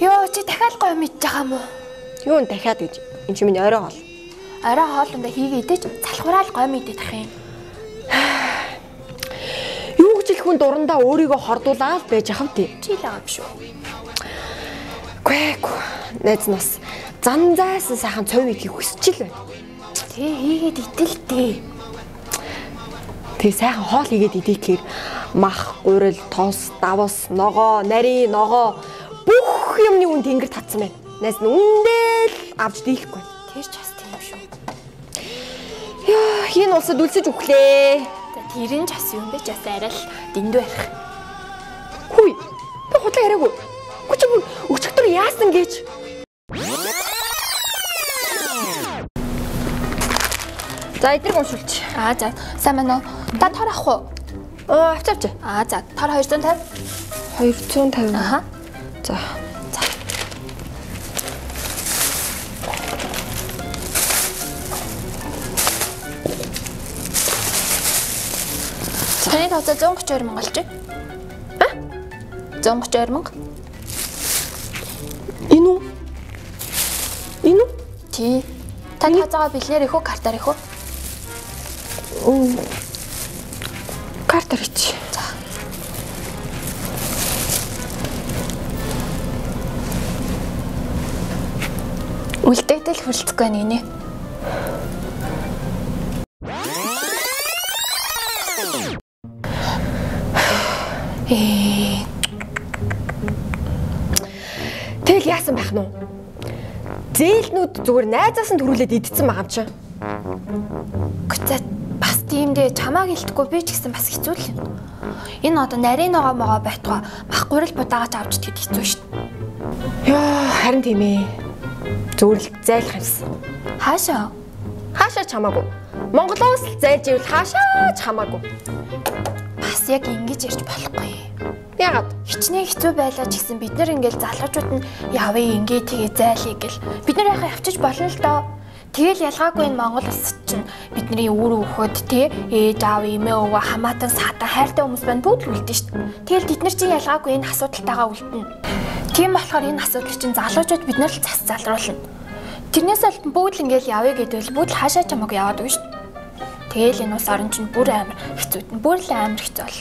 Ёо чи дахиад гоё мэдж байгаа юм уу? Юу н дахиад гэж. Энд чи миний орой хоол. Орой хоолндоо хийгээ идэж залхуураад гоё мэдээд ах юм. Юу гэж хүн дурандаа өөрийгөө хордуулаад байж ахав тий. Чи л аав шүү. Гүйг. Найз нас зан зайсан сайхан цовь идэх хүсэж л байна. Тэ хийгээд идэл дээ. Тэг сайхан хоол хийгээд идэхээр мах, гурил, тос, давас, ногоо, нарийн ногоо бүх юмны үн тэнгэр татсан байна. Найз нь үндэл авч дийхгүй. Тэр ч бас тийм шүү. Яа, энэ улсад үлсэж өглөө. За тэр нь ч бас юм бэ ч бас арай л дэндүү ярих. Хүй. Тэг худлаа яриаггүй. Гү чи бүр өчигдөр яасан гэж. За эдрэг уншуулч. За сайн байна уу? Та тор авах уу? Авч. За тор 250. 250. Аха. За. Таны тооцоо 132 мянга л чи. 132 мянга. Энэ үү? Энэ үү? Тий. Таны тооцоогоо бэлнээр их үү, картаар их үү? Картаар ич. За. Үлдээтэл хөлцөхгүй нэг нэ. Тэгэл яасан байх нь уу? Зээлнүүд зүгээр найзаас нь төрүүлээд идсэн байгаа юм чи. Гэвч бас тиймдээ чамааг илдэхгүй би ч гэсэн бас хэцүү л юм. Энэ одоо нарийн ногоо могоо байтугай мах гурил будаагач авч идэхэд хэцүү шүү дээ. Яа, харин тийм ээ. Зүгээр л зайлах юмсан. Хаашаа? Хаашаа чамаагүй. Монголоос л зайлж ивэл хаашаа чамаагүй. Бас яг ингэж ярьж болохгүй. Яагаад? Хичнээн хэцүү байлаа ч гэсэн бид нар ингээл залуучууд нь явъя ингээ тэгээ зайлъя гэл. Бид нар яхаа явчих болно л доо. Тэгэл ялгаагүй энэ Монгол улсад чинь бидний үр хөхөд те ээж аав эмээ өвөө хамаатан саатан хайртай хүмүүс байна бүгд л үлдэн шүү дээ. Тэгэл бид нар чинь ялгаагүй энэ асуудалтайгаа үлдэнэ. Тийм болохоор энэ асуудлыг чинь залуучууд бид нар л зас залруулна. Тэрнээс бол бүгд л ингээл явъя гэдвэл бүгд л хаашаа чамаагүй яваад өгнө шүү дээ. Тэгэл энэ ус орон чинь бүр амар хэцүү. Бүр л амар хэцүү бол.